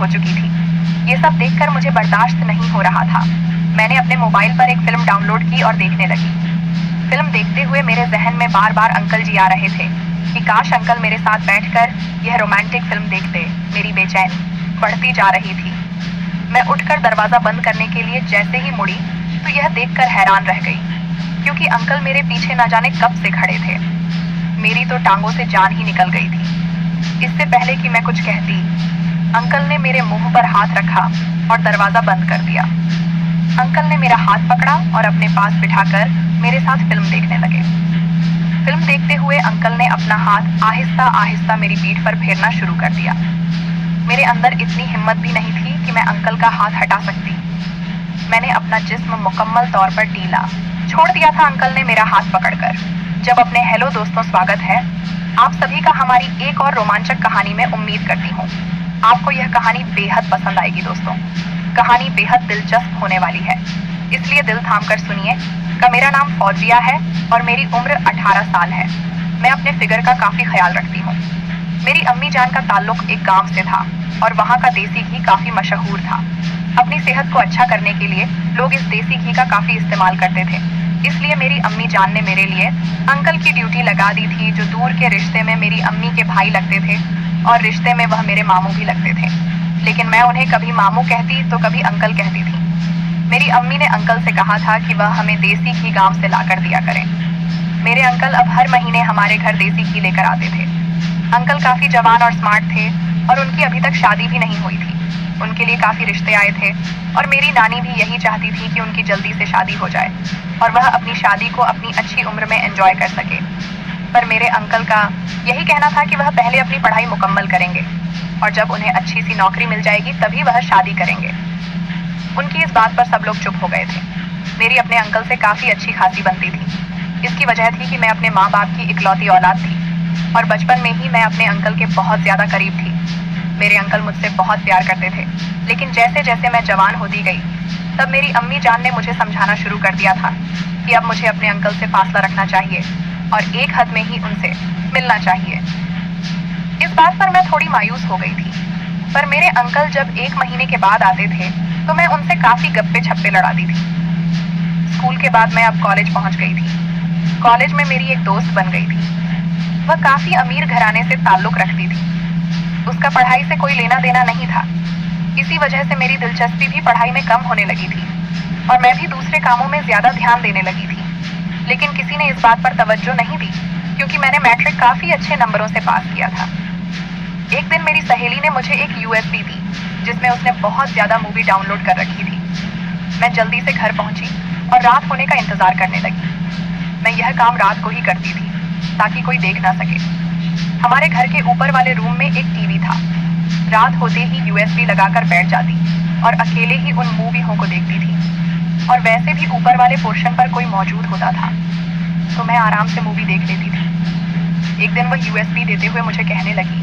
हो चुकी थी। ये सब देखकर मुझे बर्दाश्त नहीं हो रहा था। मैंने अपने मोबाइल पर एक फिल्म डाउनलोड की और देखने लगी। फिल्म देखते हुए मेरे जहन में बार बार अंकल जी आ रहे थे कि काश अंकल मेरे साथ बैठकर यह रोमांटिक फिल्म देखते। मेरी बेचैनी बढ़ती जा रही थी। मैं उठकर दरवाजा बंद करने के लिए जैसे ही मुड़ी तो यह देखकर हैरान रह गई, क्योंकि अंकल मेरे पीछे न जाने कब से खड़े थे। मेरी तो टांगों से जान ही निकल गई थी। इससे पहले कि मैं कुछ कहती, अंकल ने मेरे मुंह पर हाथ रखा और दरवाजा बंद कर दिया। अंकल ने मेरा हाथ पकड़ा और अपने पास बिठाकर मेरे साथ फिल्म देखने लगे। फिल्म देखते हुए अंकल ने अपना हाथ आहिस्ता आहिस्ता मेरी पीठ पर फेरना शुरू कर दिया। मेरे अंदर इतनी हिम्मत भी नहीं थी कि मैं अंकल का हाथ हटा सकती। मैंने अपना जिस्म मुकम्मल तौर पर ढीला छोड़ दिया था अंकल ने मेरा हाथ पकड़कर। जब अपने हेलो दोस्तों, स्वागत है आप सभी का हमारी एक और रोमांचक कहानी में। उम्मीद करती हूँ आपको यह कहानी बेहद पसंद आएगी दोस्तों। कहानी बेहद दिलचस्प होने वाली है, इसलिए दिल थाम कर सुनिए। मेरा नाम फौजिया है और मेरी उम्र 18 साल है। मैं अपने फिगर का काफ़ी ख्याल रखती हूँ। मेरी अम्मी जान का ताल्लुक एक गांव से था और वहाँ का देसी घी काफ़ी मशहूर था। अपनी सेहत को अच्छा करने के लिए लोग इस देसी घी का काफ़ी इस्तेमाल करते थे। इसलिए मेरी अम्मी जान ने मेरे लिए अंकल की ड्यूटी लगा दी थी, जो दूर के रिश्ते में मेरी अम्मी के भाई लगते थे और रिश्ते में वह मेरे मामू भी लगते थे। लेकिन मैं उन्हें कभी मामू कहती तो कभी अंकल कहती थी। मेरी अम्मी ने अंकल से कहा था कि वह हमें देसी घी गांव से लाकर दिया करें। मेरे अंकल अब हर महीने हमारे घर देसी घी लेकर आते थे। अंकल काफ़ी जवान और स्मार्ट थे और उनकी अभी तक शादी भी नहीं हुई थी। उनके लिए काफ़ी रिश्ते आए थे और मेरी नानी भी यही चाहती थी कि उनकी जल्दी से शादी हो जाए और वह अपनी शादी को अपनी अच्छी उम्र में एंजॉय कर सके। पर मेरे अंकल का यही कहना था कि वह पहले अपनी पढ़ाई मुकम्मल करेंगे और जब उन्हें अच्छी सी नौकरी मिल जाएगी तभी वह शादी करेंगे। उनकी इस बात पर सब लोग चुप हो गए थे। मेरी अपने अंकल से काफ़ी अच्छी खासी बनती थी। इसकी वजह थी कि मैं अपने माँ बाप की इकलौती औलाद थी और बचपन में ही मैं अपने अंकल के बहुत ज़्यादा करीब थी। मेरे अंकल मुझसे बहुत प्यार करते थे। लेकिन जैसे जैसे मैं जवान होती गई तब मेरी अम्मी जान ने मुझे समझाना शुरू कर दिया था कि अब मुझे अपने अंकल से फासला रखना चाहिए और एक हद में ही उनसे मिलना चाहिए। इस बात पर मैं थोड़ी मायूस हो गई थी। पर मेरे अंकल जब 1 महीने के बाद आते थे तो मैं उनसे काफ़ी गप्पे छप्पे लड़ाती थी। स्कूल के बाद मैं अब कॉलेज पहुंच गई थी। कॉलेज में मेरी एक दोस्त बन गई थी। वह काफ़ी अमीर घराने से ताल्लुक़ रखती थी। उसका पढ़ाई से कोई लेना देना नहीं था। इसी वजह से मेरी दिलचस्पी भी पढ़ाई में कम होने लगी थी और मैं भी दूसरे कामों में ज़्यादा ध्यान देने लगी थी। लेकिन किसी ने इस बात पर तवज्जो नहीं दी, क्योंकि मैंने मैट्रिक काफ़ी अच्छे नंबरों से पास किया था। एक दिन मेरी सहेली ने मुझे एक USB दी, जिसमें उसने बहुत ज़्यादा मूवी डाउनलोड कर रखी थी। मैं जल्दी से घर पहुंची और रात होने का इंतज़ार करने लगी। मैं यह काम रात को ही करती थी ताकि कोई देख ना सके। हमारे घर के ऊपर वाले रूम में एक टीवी था। रात होते ही USB लगाकर बैठ जाती और अकेले ही उन मूवियों को देखती थी। और वैसे भी ऊपर वाले पोर्शन पर कोई मौजूद होता था तो मैं आराम से मूवी देख लेती थी। एक दिन वह USB देते हुए मुझे कहने लगी,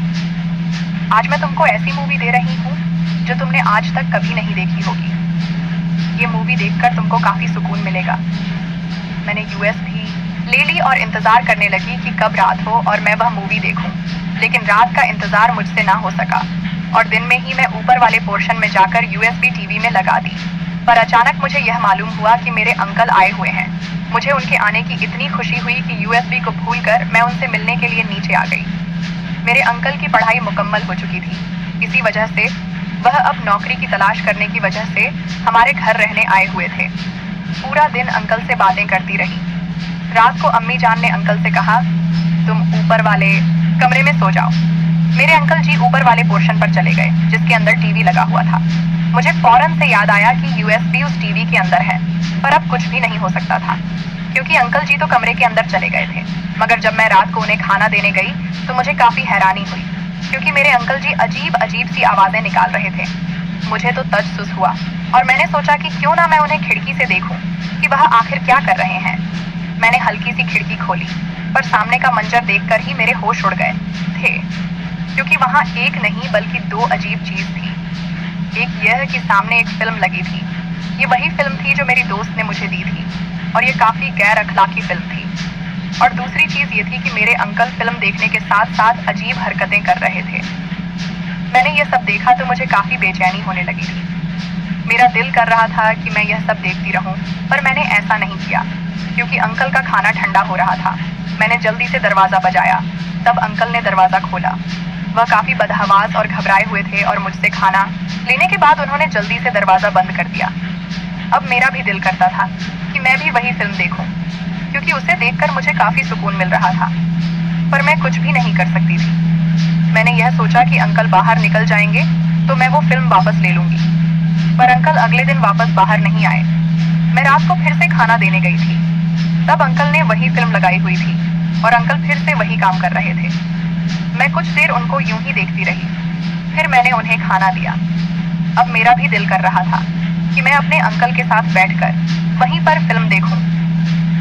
आज मैं तुमको ऐसी मूवी दे रही हूँ जो तुमने आज तक कभी नहीं देखी होगी। ये मूवी देखकर तुमको काफ़ी सुकून मिलेगा। मैंने USB ले ली और इंतज़ार करने लगी कि कब रात हो और मैं वह मूवी देखूं। लेकिन रात का इंतज़ार मुझसे ना हो सका और दिन में ही मैं ऊपर वाले पोर्शन में जाकर USB टीवी में लगा दी। पर अचानक मुझे यह मालूम हुआ कि मेरे अंकल आए हुए हैं। मुझे उनके आने की इतनी खुशी हुई कि USB को भूलकर मैं उनसे मिलने के लिए नीचे आ गई। मेरे अंकल की पढ़ाई मुकम्मल हो चुकी थी। इसी वजह से वह अब नौकरी की तलाश करने की वजह से हमारे घर रहने आए हुए थे। पूरा दिन अंकल से बातें करती रही। रात को अम्मी जान ने अंकल से कहा, तुम ऊपर वाले कमरे में सो जाओ। मेरे अंकल जी ऊपर वाले पोर्शन पर चले गए जिसके अंदर टीवी लगा हुआ था। मुझे फौरन से याद आया कि USB उस टीवी के अंदर है, पर अब कुछ भी नहीं हो सकता था क्योंकि अंकल जी तो कमरे के अंदर चले गए थे। मगर जब मैं रात को उन्हें खाना देने गई तो मुझे काफ़ी हैरानी हुई, क्योंकि मेरे अंकल जी अजीब अजीब सी आवाज़ें निकाल रहे थे। मुझे तो तजस्सुस हुआ और मैंने सोचा कि क्यों ना मैं उन्हें खिड़की से देखूं कि वह आखिर क्या कर रहे हैं। मैंने हल्की सी खिड़की खोली, पर सामने का मंजर देखकर ही मेरे होश उड़ गए थे, क्योंकि वहाँ एक नहीं बल्कि 2 अजीब चीज़ थी। एक यह कि सामने एक फिल्म लगी थी। ये वही फिल्म थी जो मेरी दोस्त ने मुझे दी थी और ये काफ़ी गैर अखलाकी फिल्म थी। और दूसरी चीज़ ये थी कि मेरे अंकल फिल्म देखने के साथ साथ अजीब हरकतें कर रहे थे। मैंने यह सब देखा तो मुझे काफी बेचैनी होने लगी थी। मेरा दिल कर रहा था कि मैं यह सब देखती रहूं, पर मैंने ऐसा नहीं किया क्योंकि अंकल का खाना ठंडा हो रहा था। मैंने जल्दी से दरवाजा बजाया, तब अंकल ने दरवाजा खोला। वह काफी बदहवास और घबराए हुए थे और मुझसे खाना लेने के बाद उन्होंने जल्दी से दरवाजा बंद कर दिया। अब मेरा भी दिल करता था कि मैं भी वही फिल्म देखूं, क्योंकि उसे देखकर मुझे काफी सुकून मिल रहा था, पर मैं कुछ भी नहीं कर सकती थी। मैंने यह सोचा कि अंकल बाहर निकल जाएंगे तो मैं वो फिल्म वापस ले लूंगी, पर अंकल अगले दिन वापस बाहर नहीं आए। मैं रात को फिर से खाना देने गई थी, तब अंकल ने वही फिल्म लगाई हुई थी और अंकल फिर से वही काम कर रहे थे। मैं कुछ देर उनको यूं ही देखती रही, फिर मैंने उन्हें खाना दिया। अब मेरा भी दिल कर रहा था कि मैं अपने अंकल के साथ बैठकर वहीं पर फिल्म देखूं।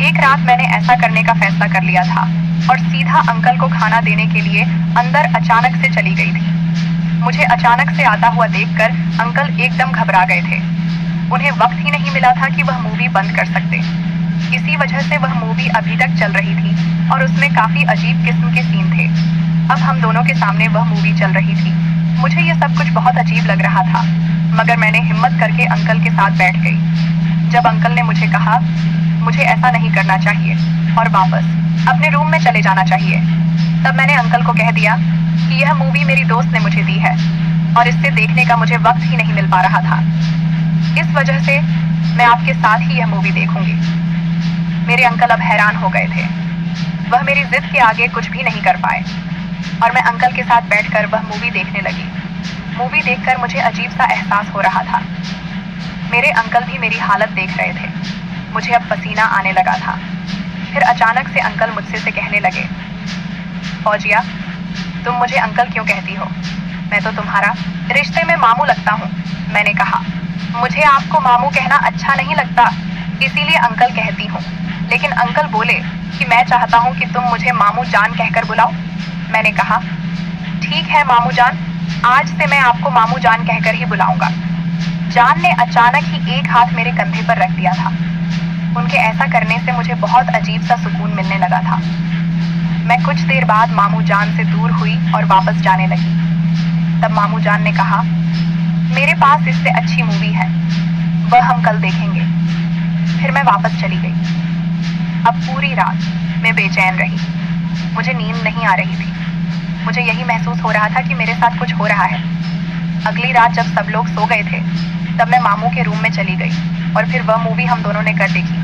एक रात मैंने ऐसा करने का फैसला कर लिया था और सीधा अंकल को खाना देने के लिए अंदर अचानक से चली गई थी। मुझे अचानक से आता हुआ देखकर अंकल एकदम घबरा गए थे। उन्हें वक्त ही नहीं मिला था कि वह मूवी बंद कर सकते। इसी वजह से वह मूवी अभी तक चल रही थी और उसमें काफी अजीब किस्म के सीन थे। अब हम दोनों के सामने वह मूवी चल रही थी। मुझे ये सब कुछ बहुत अजीब लग रहा था, मगर मैंने हिम्मत करके अंकल के साथ बैठ गई। जब अंकल ने मुझे कहा मुझे ऐसा नहीं करना चाहिए और वापस अपने रूम में चले जाना चाहिए, तब मैंने अंकल को कह दिया कि यह मूवी मेरी दोस्त ने मुझे दी है और इससे देखने का मुझे वक्त ही नहीं मिल पा रहा था। इस वजह से मैं आपके साथ ही यह मूवी देखूंगी। मेरे अंकल अब हैरान हो गए थे। वह मेरी जिद के आगे कुछ भी नहीं कर पाए और मैं अंकल के साथ बैठकर वह मूवी देखने लगी। मूवी देखकर मुझे अजीब सा एहसास हो रहा था। मेरे अंकल भी मेरी हालत देख रहे थे। मुझे अब पसीना आने लगा था। फिर अचानक से अंकल मुझसे से कहने लगे, फौजिया, तुम मुझे अंकल क्यों कहती हो? मैं तो तुम्हारा रिश्ते में मामू लगता हूँ। मैंने कहा, मुझे आपको मामू कहना अच्छा नहीं लगता, इसीलिए अंकल कहती हूँ। लेकिन अंकल बोले कि मैं चाहता हूँ कि तुम मुझे मामू जान कहकर बुलाओ। मैंने कहा, ठीक है मामू जान, आज से मैं आपको मामू जान कहकर ही बुलाऊंगा। जान ने अचानक ही एक हाथ मेरे कंधे पर रख दिया था। उनके ऐसा करने से मुझे बहुत अजीब सा सुकून मिलने लगा था। मैं कुछ देर बाद मामू जान से दूर हुई और वापस जाने लगी। तब मामू जान ने कहा, मेरे पास इससे अच्छी मूवी है, वह हम कल देखेंगे। फिर मैं वापस चली गई। अब पूरी रात मैं बेचैन रही। मुझे नींद नहीं आ रही थी। मुझे यही महसूस हो रहा था कि मेरे साथ कुछ हो रहा है। अगली रात जब सब लोग सो गए थे, तब मैं मामू के रूम में चली गई और फिर वह मूवी हम दोनों ने कर देखी।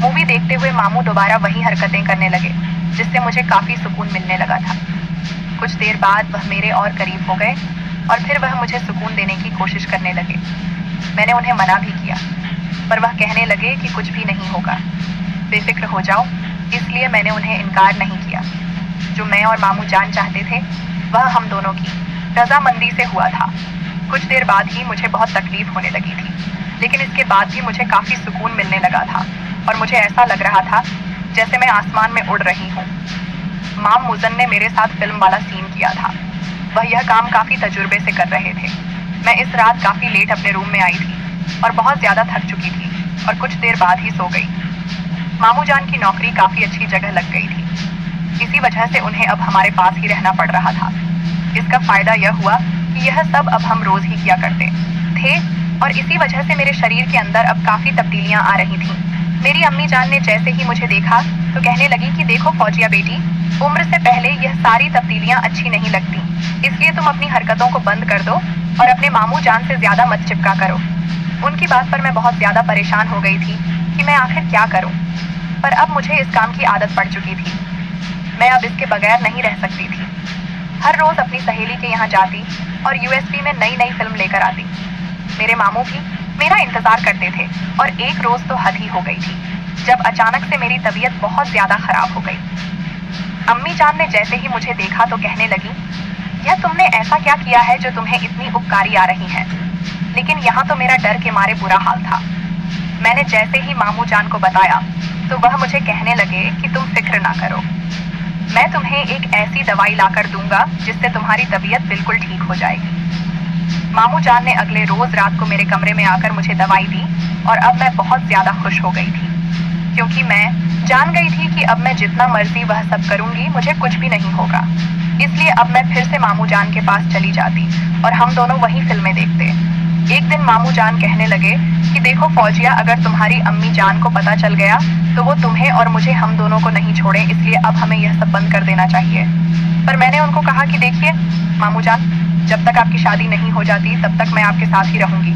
मूवी देखते हुए मामू दोबारा वही हरकतें करने लगे, जिससे मुझे काफी सुकून मिलने लगा था। कुछ देर बाद वह मेरे और करीब हो गए और फिर वह मुझे सुकून देने की कोशिश करने लगे। मैंने उन्हें मना भी किया, पर वह कहने लगे कि कुछ भी नहीं होगा, बेफिक्र हो जाओ। इसलिए मैंने उन्हें इनकार नहीं किया। जो मैं और मामू जान चाहते थे, वह हम दोनों की रजामंदी से हुआ था। कुछ देर बाद ही मुझे बहुत तकलीफ होने लगी थी, लेकिन इसके बाद भी मुझे काफी सुकून मिलने लगा था और मुझे ऐसा लग रहा था जैसे मैं आसमान में उड़ रही हूँ। माम मुजन ने मेरे साथ फिल्म वाला सीन किया था। वह यह काम काफी तजुर्बे से कर रहे थे। मैं इस रात काफी लेट अपने रूम में आई थी और बहुत ज्यादा थक चुकी थी और कुछ देर बाद ही सो गई। मामू जान की नौकरी काफी अच्छी जगह लग गई थी, इसी वजह से उन्हें अब हमारे पास ही रहना पड़ रहा था। इसका फायदा यह हुआ कि यह सब अब हम रोज ही किया करते थे और इसी वजह से मेरे शरीर के अंदर अब काफी तब्दीलियां आ रही थीं। मेरी अम्मी जान ने जैसे ही मुझे देखा तो कहने लगी कि देखो फौजिया बेटी, उम्र से पहले यह सारी तब्दीलियां अच्छी नहीं लगती, इसलिए तुम अपनी हरकतों को बंद कर दो और अपने मामू जान से ज्यादा मत चिपका करो। उनकी बात पर मैं बहुत ज्यादा परेशान हो गई थी कि मैं आखिर क्या करूं, पर अब मुझे इस काम की आदत पड़ चुकी थी। मैं अब इसके बगैर नहीं रह सकती थी। हर रोज अपनी सहेली के यहाँ जाती और यूएसबी में नई नई फिल्म लेकर आती। मेरे मामू भी मेरा इंतजार करते थे और एक रोज तो हद ही हो गई थी जब अचानक से मेरी तबीयत बहुत ज्यादा खराब हो गई। अम्मी जान ने जैसे ही मुझे देखा तो कहने लगी, यह तुमने ऐसा क्या किया है जो तुम्हें इतनी उपकारी आ रही है? लेकिन यहाँ तो मेरा डर के मारे बुरा हाल था। मैंने जैसे ही मामू जान को बताया तो वह मुझे कहने लगे कि तुम फिक्र ना करो, मैं तुम्हें एक ऐसी दवाई लाकर दूंगा जिससे तुम्हारी तबीयत बिल्कुल ठीक हो जाएगी। मामू जान ने अगले रोज रात को मेरे कमरे में आकर मुझे दवाई दी और अब मैं बहुत ज्यादा खुश हो गई थी, क्योंकि मैं जान गई थी कि अब मैं जितना मर्जी वह सब करूंगी, मुझे कुछ भी नहीं होगा। इसलिए अब मैं फिर से मामू जान के पास चली जाती और हम दोनों वही फिल्में देखते। एक दिन मामू जान कहने लगे कि देखो फौजिया, अगर तुम्हारी अम्मी जान को पता चल गया तो वो तुम्हें और मुझे हम दोनों को नहीं छोड़े, इसलिए अब हमें यह सब बंद कर देना चाहिए। पर मैंने उनको कहा कि देखिए मामू जान, जब तक आपकी शादी नहीं हो जाती तब तक मैं आपके साथ ही रहूंगी,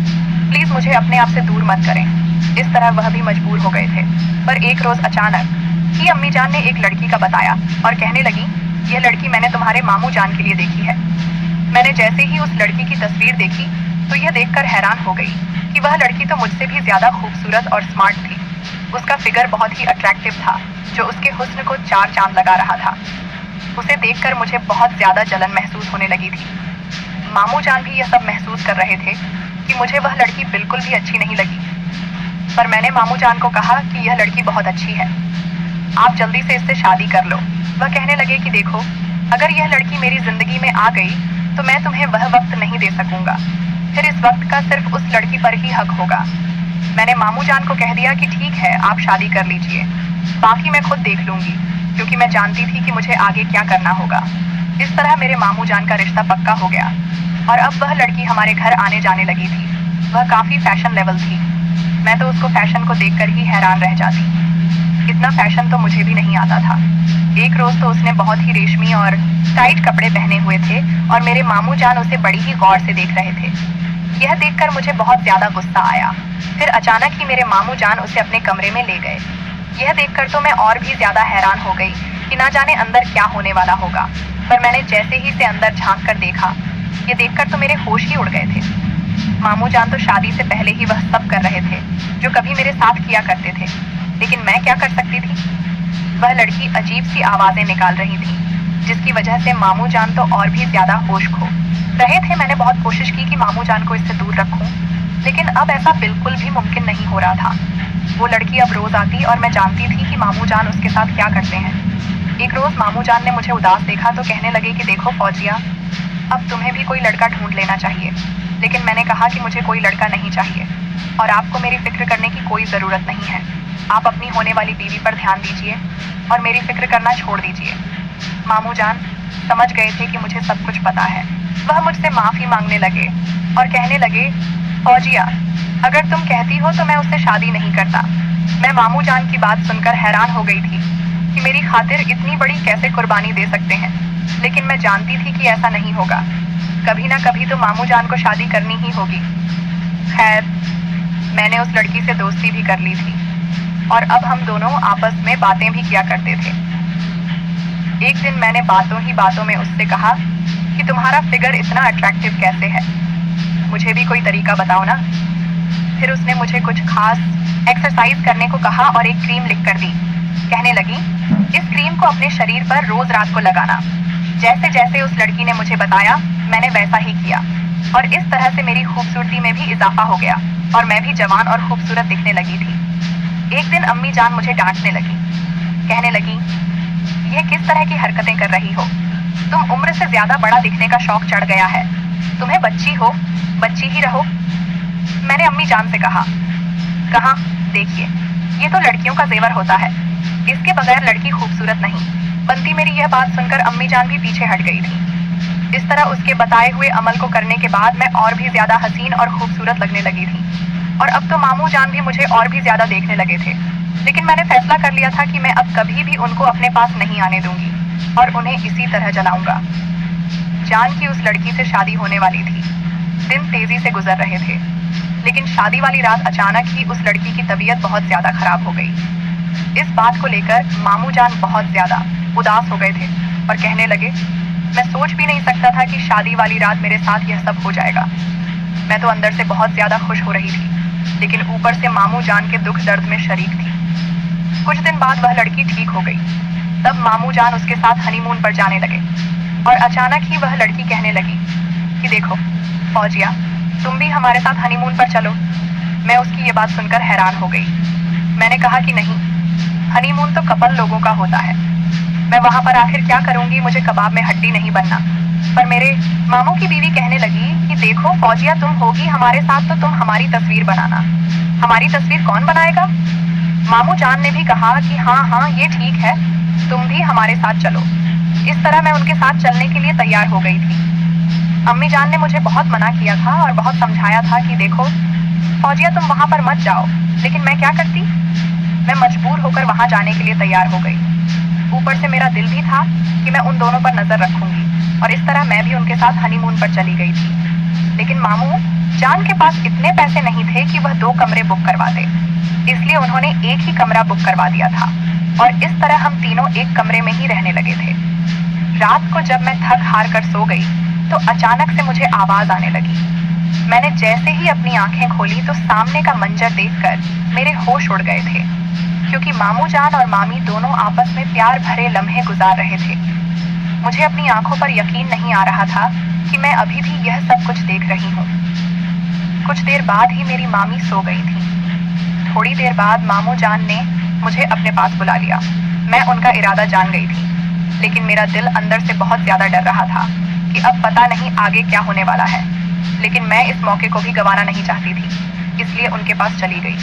प्लीज मुझे अपने आप से दूर मत करें। इस तरह वह भी मजबूर हो गए थे। पर एक रोज अचानक ही अम्मी जान ने एक लड़की का बताया और कहने लगी, यह लड़की मैंने तुम्हारे मामू जान के लिए देखी है। मैंने जैसे ही उस लड़की की तस्वीर देखी तो यह देखकर हैरान हो गई कि वह लड़की तो मुझसे भी ज्यादा खूबसूरत और स्मार्ट थी। उसका फिगर बहुत ही अट्रैक्टिव था जो उसके हुस्न को चार चांद लगा रहा था। उसे देखकर मुझे बहुत ज्यादा जलन महसूस होने लगी थी। मामू जान भी यह सब महसूस कर रहे थे कि मुझे वह लड़की बिल्कुल भी अच्छी नहीं लगी। पर मैंने मामू जान को कहा कि यह लड़की बहुत अच्छी है, आप जल्दी से इससे शादी कर लो। वह कहने लगे कि देखो, अगर यह लड़की मेरी जिंदगी में आ गई तो मैं तुम्हें वह वक्त नहीं दे सकूंगा, फिर इस वक्त का सिर्फ उस लड़की पर ही हक होगा। मैंने मामू जान को कह दिया कि ठीक है, आप शादी कर लीजिए, बाकी मैं खुद देख लूंगी, क्योंकि मैं जानती थी कि मुझे आगे क्या करना होगा। इस तरह मेरे मामू जान का रिश्ता पक्का हो गया और अब वह लड़की हमारे घर आने जाने लगी थी। वह काफी फैशन लेवल थी। मैं तो उसको फैशन को देखकर ही हैरान रह जाती। इतना फैशन तो मुझे भी नहीं आता था। एक रोज तो उसने बहुत ही रेशमी और टाइट कपड़े पहने हुए थे और मेरे मामू जान उसे बड़ी ही गौर से देख रहे थे। यह देखकर मुझे बहुत ज्यादा गुस्सा आया। फिर अचानक ही मेरे मामू जान उसे अपने कमरे में ले गए। यह देखकर तो मैं और भी ज्यादा हैरान हो गई कि ना जाने अंदर क्या होने वाला होगा। पर मैंने जैसे ही से अंदर झांक कर देखा, ये देखकर तो मेरे होश ही उड़ गए थे। मामू जान तो शादी से पहले ही वह सब कर रहे थे जो कभी मेरे साथ किया करते थे, लेकिन मैं क्या कर सकती थी। वह लड़की अजीब सी आवाजें निकाल रही थी जिसकी वजह से मामू जान तो और भी ज्यादा होश खो रहे थे। मैंने बहुत कोशिश की कि मामू जान को इससे दूर रखूं, लेकिन अब ऐसा बिल्कुल भी मुमकिन नहीं हो रहा था। वो लड़की अब रोज आती और मैं जानती थी कि मामू जान उसके साथ क्या करते हैं। एक रोज मामू जान ने मुझे उदास देखा तो कहने लगे कि देखो फौजिया, अब तुम्हें भी कोई लड़का ढूंढ लेना चाहिए। लेकिन मैंने कहा कि मुझे कोई लड़का नहीं चाहिए और आपको मेरी फिक्र करने की कोई ज़रूरत नहीं है। आप अपनी होने वाली बीवी पर ध्यान दीजिए और मेरी फिक्र करना छोड़ दीजिए। मामू जान समझ गए थे कि मुझे सब कुछ पता है। वह मुझसे माफ़ी मांगने लगे और कहने लगे, फौजिया, अगर तुम कहती हो तो मैं उससे शादी नहीं करता। मैं मामू जान की बात सुनकर हैरान हो गई थी कि मेरी खातिर इतनी बड़ी कैसे कुर्बानी दे सकते हैं, लेकिन मैं जानती थी कि ऐसा नहीं होगा। कभी ना कभी तो मामू जान को शादी करनी ही होगी। खैर, मैंने उस लड़की से दोस्ती भी कर ली थी और अब हम दोनों आपस में बातें भी किया करते थे। एक दिन मैंने बातों ही बातों में उससे कहा कि तुम्हारा फिगर इतना अट्रैक्टिव कैसे है, मुझे भी कोई तरीका बताओ ना। फिर उसने मुझे कुछ खास एक्सरसाइज करने को कहा और एक क्रीम लिख कर दी। कहने लगी, इस क्रीम को अपने शरीर पर रोज रात को लगाना। जैसे जैसे उस लड़की ने मुझे बताया, मैंने वैसा ही किया और इस तरह से मेरी खूबसूरती में भी इजाफा हो गया और मैं भी जवान और खूबसूरत दिखने लगी थी। एक दिन अम्मी जान मुझे डांटने लगी। कहने लगी, यह किस तरह की हरकतें कर रही हो, तुम उम्र से ज्यादा बड़ा दिखने का शौक चढ़ गया है, तुम्हें बच्ची हो, बच्ची ही रहो। मैंने अम्मी जान से कहा, देखिए, ये तो लड़कियों का जेवर होता है, इसके बगैर लड़की खूबसूरत नहीं बनती। मेरी यह बात सुनकर अम्मी जान भी पीछे हट गई थी। इस तरह उसके बताए हुए अमल को करने के बाद मैं और भी ज्यादा हसीन और खूबसूरत लगने लगी थी और अब तो मामू जान भी मुझे और भी ज्यादा देखने लगे थे। लेकिन मैंने फैसला कर लिया था कि मैं अब कभी भी उनको अपने पास नहीं आने दूंगी और उन्हें इसी तरह जलाऊंगा। जान की उस लड़की से शादी होने वाली थी। दिन तेजी से गुजर रहे थे, लेकिन शादी वाली रात अचानक ही उस लड़की की तबीयत बहुत ज्यादा खराब हो गई। इस बात को लेकर मामू जान बहुत ज्यादा उदास हो गए थे और कहने लगे, मैं सोच भी नहीं सकता था कि शादी वाली रात मेरे साथ यह सब हो जाएगा। मैं तो अंदर से बहुत ज्यादा खुश हो रही थी, लेकिन ऊपर से मामू जान के दुख दर्द में शरीक थी। कुछ दिन बाद वह लड़की ठीक हो गई। तब मामू जान उसके साथ हनीमून पर जाने लगे और अचानक ही वह लड़की कहने लगी कि देखो फौजिया, तुम भी हमारे साथ हनीमून पर चलो। मैं उसकी ये बात सुनकर हैरान हो गई। मैंने कहा कि नहीं, हनीमून तो कपल लोगों का होता है, मैं वहां पर आखिर क्या करूंगी, मुझे कबाब में हड्डी नहीं बनना। पर मेरे मामू की बीवी कहने लगी कि देखो फौजिया, तुम होगी हमारे साथ तो तुम हमारी तस्वीर बनाना। हमारी तस्वीर कौन बनाएगा? मामू जान ने भी कहा कि हाँ, ये ठीक है, तुम भी हमारे साथ चलो। इस तरह मैं उनके साथ चलने के लिए तैयार हो गई थी। अम्मी जान ने मुझे बहुत मना किया था और बहुत समझाया था कि देखो फौजिया, तुम वहां पर मत जाओ, लेकिन मैं क्या करती। मैं मजबूर होकर वहां जाने के लिए तैयार हो गई। ऊपर से मेरा दिल भी था कि मैं उन दोनों पर नजर रखूंगी और इस तरह मैं भी उनके साथ हनीमून पर चली गई थी। लेकिन मामू जान के पास इतने पैसे नहीं थे कि वह 2 कमरे बुक करवा दे, इसलिए उन्होंने एक ही कमरा बुक करवा दिया था और इस तरह हम तीनों एक कमरे में ही रहने लगे थे। रात को जब मैं थक हार कर सो गई तो अचानक से मुझे आवाज आने लगी। मैंने जैसे ही अपनी आंखें खोली तो सामने का मंजर देखकर मेरे होश उड़ गए थे, क्योंकि मामू जान और मामी दोनों आपस में प्यार भरे लम्हे गुजार रहे थे। मुझे अपनी आंखों पर यकीन नहीं आ रहा था कि मैं अभी भी यह सब कुछ देख रही हूँ। कुछ देर बाद ही मेरी मामी सो गई थी। थोड़ी देर बाद मामू जान ने मुझे अपने पास बुला लिया। मैं उनका इरादा जान गई थी, लेकिन मेरा दिल अंदर से बहुत ज्यादा डर रहा था कि अब पता नहीं आगे क्या होने वाला है। लेकिन मैं इस मौके को भी गंवाना नहीं चाहती थी, इसलिए उनके पास चली गई।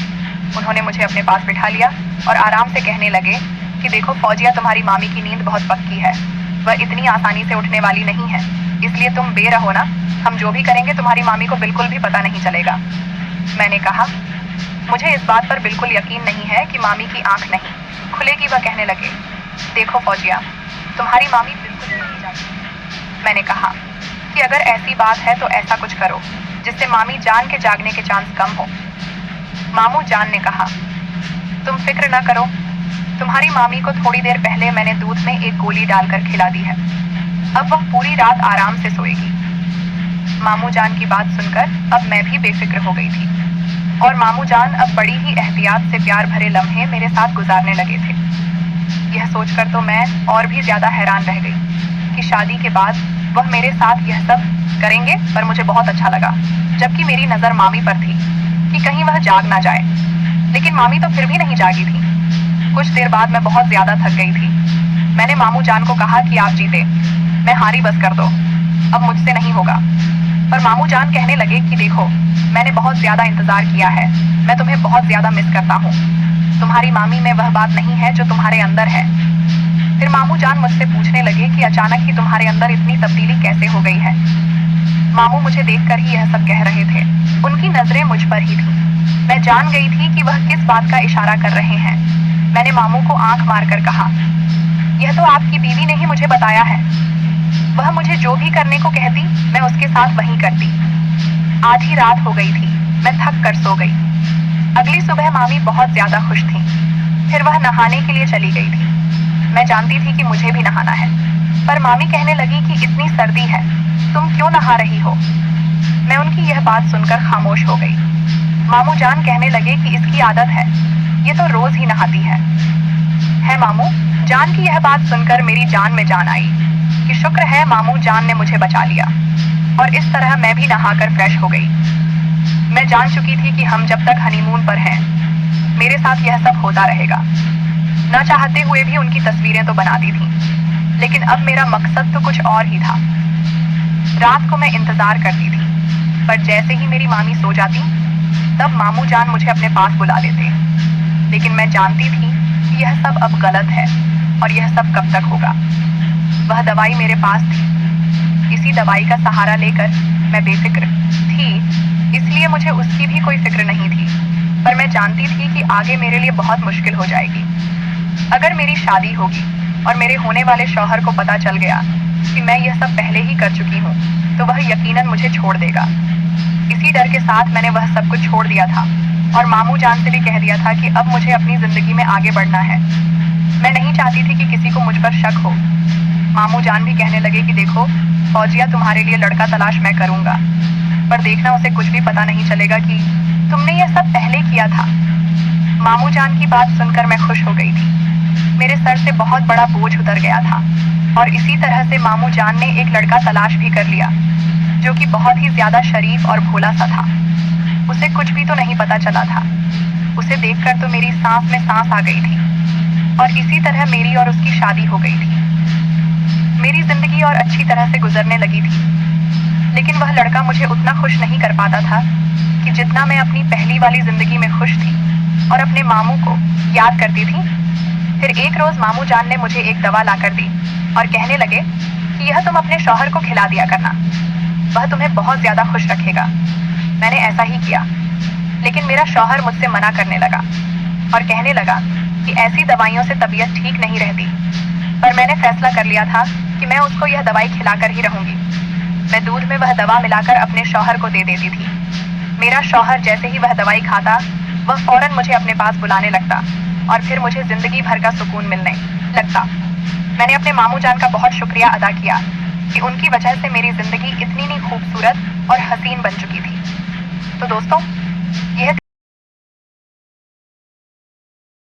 उन्होंने मुझे अपने पास बिठा लिया और आराम से कहने लगे कि देखो फौजिया, तुम्हारी मामी की नींद बहुत पक्की है, वह इतनी आसानी से उठने वाली नहीं है, इसलिए तुम बे रहो ना। हम जो भी करेंगे तुम्हारी मामी को बिल्कुल भी पता नहीं चलेगा। मैंने कहा, मुझे इस बात पर बिल्कुल यकीन नहीं है कि मामी की आंख नहीं खुलेगी। वह कहने लगे, देखो फौजिया, तुम्हारी मामी बिल्कुल नहीं जागती। मैंने कहा कि अगर ऐसी बात है तो ऐसा कुछ करो जिससे मामी जान के जागने के चांस कम हो। मामू जान ने कहा, तुम फिक्र न करो, तुम्हारी मामी को थोड़ी देर पहले मैंने दूध में एक गोली डालकर खिला दी है, अब वह पूरी रात आराम से सोएगी। मामू जान की बात सुनकर अब मैं भी बेफिक्र हो गई थी और मामू जान अब बड़ी ही एहतियात से प्यार भरे लम्हे मेरे साथ गुजारने लगे थे। यह सोचकर तो मैं और भी ज्यादा हैरान रह गई कि शादी के बाद वह मेरे साथ यह सब करेंगे, पर मुझे बहुत अच्छा लगा, जबकि मेरी नजर मामी पर थी कि कहीं वह जाग ना जाए। लेकिन मामी तो फिर भी नहीं जागी थी। कुछ देर बाद मैं बहुत ज्यादा थक गई थी। मैंने मामू जान को कहा कि आप जीते, मैं हारी बस कर दो, अब मुझसे नहीं होगा। पर मामू जान कहने लगे कि देखो, मैंने बहुत ज्यादा इंतजार किया है, मैं तुम्हें बहुत ज्यादा मिस करता हूँ। तुम्हारी मामी में वह बात नहीं है जो तुम्हारे अंदर है। फिर मामू जान मुझसे पूछने लगे कि अचानक ही तुम्हारे अंदर इतनी तब्दीली कैसे हो गई है। मामू मुझे देखकर ही यह सब कह रहे थे, उनकी नजरें मुझ पर ही थी। मैं जान गई थी कि वह किस बात का इशारा कर रहे हैं। मैंने मामू को आंख मारकर कहा, यह तो आपकी बीवी ने ही मुझे बताया है, वह मुझे जो भी करने को कहती मैं उसके साथ वही करती। आधी रात हो गई थी, मैं थक कर सो गई। अगली सुबह मामी बहुत ज्यादा खुश थी। फिर वह नहाने के लिए चली गई थी। मैं जानती थी कि मुझे भी नहाना है, पर मामी कहने लगी कि इतनी सर्दी है, तुम क्यों नहा रही हो। मैं उनकी यह बात सुनकर खामोश हो गई। मामू जान कहने लगे कि इसकी आदत है, ये तो रोज ही नहाती है मामू जान की यह बात सुनकर मेरी जान में जान आई कि शुक्र है मामू जान ने मुझे बचा लिया, और इस तरह मैं भी नहाकर फ्रेश हो गई। मैं जान चुकी थी कि हम जब तक हनीमून पर हैं, मेरे साथ यह सब होता रहेगा। न चाहते हुए भी उनकी तस्वीरें तो बनाती थी, लेकिन अब मेरा मकसद तो कुछ और ही था। रात को मैं इंतजार करती थी, पर जैसे ही मेरी मामी सो जाती, तब मामू जान मुझे अपने पास बुला लेते। लेकिन मैं जानती थी कि यह सब अब गलत है और यह सब कब तक होगा। वह दवाई मेरे पास थी, इसी दवाई का सहारा लेकर मैं बेफिक्र थी, इसलिए मुझे उसकी भी कोई फिक्र नहीं थी। पर मैं जानती थी कि आगे मेरे लिए बहुत मुश्किल हो जाएगी। अगर मेरी शादी होगी और मेरे होने वाले शौहर को पता चल गया कि मैं यह सब पहले ही कर चुकी हूँ, तो वह यकीनन मुझे छोड़ देगा। इसी डर के साथ मैंने वह सब कुछ छोड़ दिया था और मामू जान से भी कह दिया था कि अब मुझे अपनी जिंदगी में आगे बढ़ना है। मैं नहीं चाहती थी कि किसी को मुझ पर शक हो। मामू जान भी कहने लगे कि देखो फौजिया, तुम्हारे लिए लड़का तलाश मैं करूंगा, पर देखना उसे कुछ भी पता नहीं चलेगा कि तुमने यह सब पहले किया था। मामू जान की बात सुनकर मैं खुश हो गई थी। मेरे सर से बहुत बड़ा बोझ उतर गया था और इसी तरह से मामू जान ने एक लड़का तलाश भी कर लिया, जो कि बहुत ही ज्यादा शरीफ और भोला सा था। उसे कुछ भी तो नहीं पता चला था। उसे देखकर तो मेरी सांस में सांस आ गई थी और इसी तरह मेरी और उसकी शादी हो गई थी। मेरी जिंदगी और अच्छी तरह से गुजरने लगी थी, लेकिन वह लड़का मुझे उतना खुश नहीं कर पाता था कि जितना मैं अपनी पहली वाली जिंदगी में खुश थी और अपने मामू को याद करती थी। फिर एक रोज मामू जान ने मुझे एक दवा लाकर दी और कहने लगे कि यह तुम अपने शौहर को खिला दिया करना, वह तुम्हें बहुत ज्यादा खुश रखेगा। मैंने ऐसा ही किया, लेकिन मेरा शौहर मुझसे मना करने लगा और कहने लगा कि ऐसी दवाइयों से तबीयत ठीक नहीं रहती। पर मैंने फैसला कर लिया था कि मैं उसको यह दवाई खिलाकर ही रहूंगी। मैं दूध में वह दवा मिलाकर अपने शौहर को दे देती थी। मेरा शौहर जैसे ही वह दवाई खाता, वह फौरन मुझे अपने पास बुलाने लगता और फिर मुझे जिंदगी भर का सुकून मिलने लगता। मैंने अपने मामू जान का बहुत शुक्रिया अदा किया कि उनकी वजह से मेरी जिंदगी इतनी ही खूबसूरत और हसीन बन चुकी थी। तो दोस्तों, यह